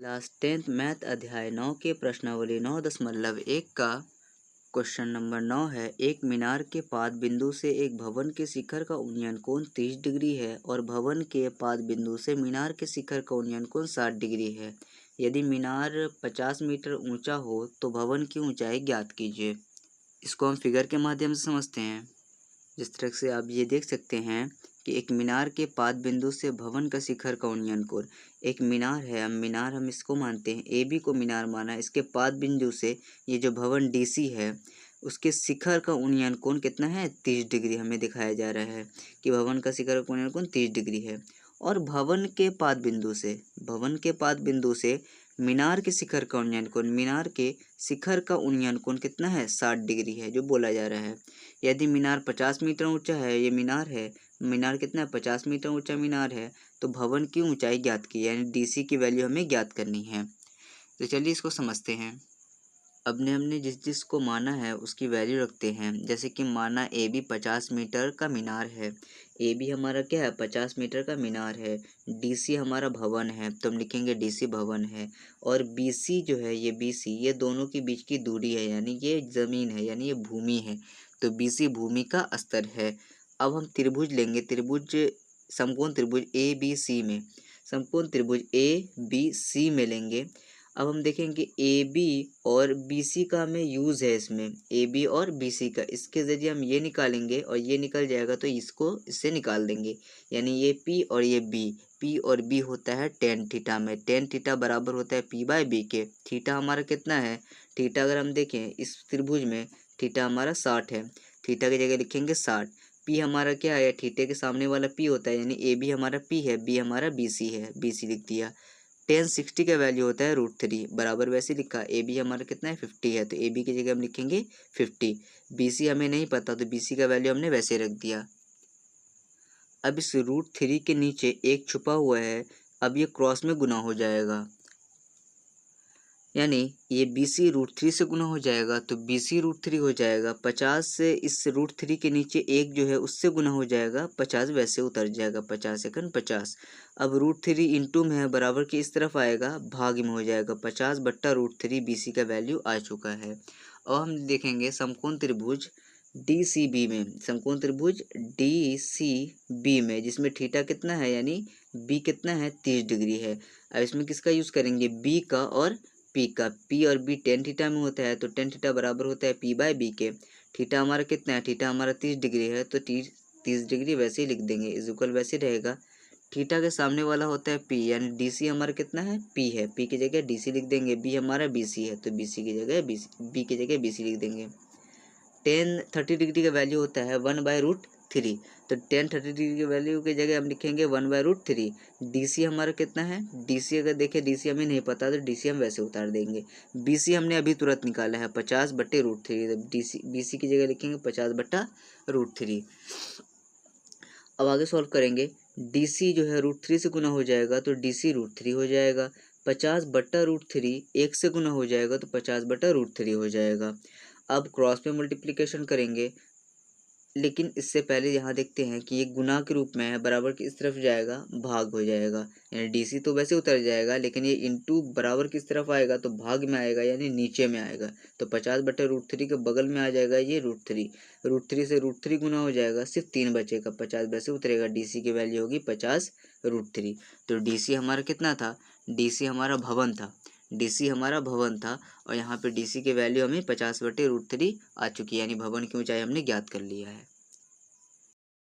Class 10th math अध्याय 9 के प्रश्नावली 9.1 का क्वेश्चन नंबर 9 है। एक मीनार के पाद बिंदु से एक भवन के शिखर का उन्नयन कोण 30 डिग्री है और भवन के पाद बिंदु से मीनार के शिखर का उन्नयन कोण 60 डिग्री है। यदि मीनार 50 मीटर ऊंचा हो तो भवन की ऊंचाई ज्ञात कीजिए। इसको हम फिगर के माध्यम से समझते हैं। जिस तरह से आप ये देख सकते हैं कि एक मीनार के पाद बिंदु से भवन का शिखर का उन्नयन कोण, एक मीनार है, हम इसको मानते हैं, ए बी को मीनार माना है। इसके पाद बिंदु से ये जो भवन डी सी है उसके शिखर का उन्नयन कोण कितना है, 30 डिग्री हमें दिखाया जा रहा है कि भवन का शिखर का उन्नयन कोण 30 डिग्री है। और भवन के पाद बिंदु से मीनार के शिखर का उन्नयन कोण, मीनार के शिखर का उन्नयन कोण कितना है, 60 डिग्री है, जो बोला जा रहा है। यदि मीनार 50 मीटर ऊंचा है, ये मीनार है, मीनार कितना है, 50 मीटर ऊंचा मीनार है, तो भवन की ऊंचाई ज्ञात की, यानी डीसी की वैल्यू हमें ज्ञात करनी है। तो चलिए इसको समझते हैं। अब हमने जिस को माना है उसकी वैल्यू रखते हैं। जैसे कि माना ए बी 50 मीटर का मीनार है, ए बी हमारा क्या है, 50 मीटर का मीनार है, डी सी हमारा भवन है, तो हम लिखेंगे डी सी भवन है। और बी सी जो है, ये बी सी, ये दोनों के बीच की दूरी है, यानी ये ज़मीन है, यानी ये भूमि है, तो बी सी भूमि का स्तर है। अब हम त्रिभुज लेंगे, समकोण त्रिभुज ए बी सी में, समकोण त्रिभुज ए बी सी में लेंगे। अब हम देखेंगे ए बी और बी सी का हमें यूज़ है इसमें, ए बी और बी सी का, इसके ज़रिए हम ये निकालेंगे और ये निकल जाएगा, तो इसको इससे निकाल देंगे, यानी ये पी और ये बी, पी और बी होता है टेन थीटा में, टेन थीटा बराबर होता है पी बाय बी के। थीटा हमारा कितना है, थीटा अगर हम देखें इस त्रिभुज में, थीटा हमारा 60 है, थीटा की जगह लिखेंगे 60। पी हमारा क्या है, थीटे के सामने वाला पी होता है, यानी ए बी हमारा पी है, बी हमारा बी सी है, बी सी लिख दिया। टेन 60 का वैल्यू होता है √3, बराबर वैसे लिखा, ए बी हमारा कितना है 50 है, तो ए बी की जगह हम लिखेंगे 50। बी सी हमें नहीं पता, तो बी सी का वैल्यू हमने वैसे रख दिया। अब इस √3 के नीचे एक छुपा हुआ है, अब ये क्रॉस में गुना हो जाएगा, यानी ये बी सी √3 से गुना हो जाएगा, तो बी सी √3 हो जाएगा। 50 से इस √3 के नीचे एक जो है उससे गुना हो जाएगा, 50 वैसे उतर जाएगा, 50 एकन 50। अब √3 इंटू में है, बराबर की इस तरफ आएगा, भाग में हो जाएगा, 50 बट्टा √3 बी सी का वैल्यू आ चुका है। और हम देखेंगे समकोण त्रिभुज डी सी बी में, समकोण त्रिभुज डी सी बी में, जिसमें थीटा कितना है, यानी बी कितना है, 30 डिग्री है। अब इसमें किसका यूज़ करेंगे, बी का और पी का, पी और बी टेन थीटा में होता है, तो टेन थीटा बराबर होता है पी बाय बी के। थीटा हमारा कितना है, थीटा हमारा 30 डिग्री है, तो 30 डिग्री वैसे ही लिख देंगे, इज इक्वल वैसे रहेगा। थीटा के सामने वाला होता है पी, यानी डी सी हमारा कितना है, पी है, पी की जगह डी सी लिख देंगे, बी हमारा बी सी है, तो बी सी की जगह बी की जगह बी सी लिख देंगे। टेन 30 डिग्री का वैल्यू होता है 1/√3, तो टेन 30 डिग्री के वैल्यू की जगह हम लिखेंगे 1/√3। डी सी हमारा कितना है, डी सी अगर देखें, डी सी हमें नहीं पता, तो डी सी हम वैसे उतार देंगे। बी सी हमने अभी तुरंत निकाला है 50/√3, डी सी बी सी की जगह लिखेंगे 50/√3। अब आगे सॉल्व करेंगे, डी सी जो है √3 से गुना हो जाएगा, तो डी सी √3 हो जाएगा। 50/√3 1 से गुना हो जाएगा, तो 50/√3 हो जाएगा। अब क्रॉस में मल्टीप्लिकेशन करेंगे, लेकिन इससे पहले यहाँ देखते हैं कि ये गुना के रूप में है, बराबर की इस तरफ जाएगा, भाग हो जाएगा, यानी डीसी तो वैसे उतर जाएगा, लेकिन ये इंटू बराबर किस तरफ आएगा, तो भाग में आएगा, यानी नीचे में आएगा, तो 50/√3 के बगल में आ जाएगा ये √3, √3 से √3 गुना हो जाएगा, सिर्फ 3 बचेगा, 50 वैसे उतरेगा, डीसी की वैल्यू होगी 50√3। तो डीसी हमारा कितना था, डीसी हमारा भवन था, डीसी हमारा भवन था, और यहाँ पे डीसी की वैल्यू हमें 50/√3 आ चुकी है, यानी भवन की ऊंचाई हमने ज्ञात कर लिया है।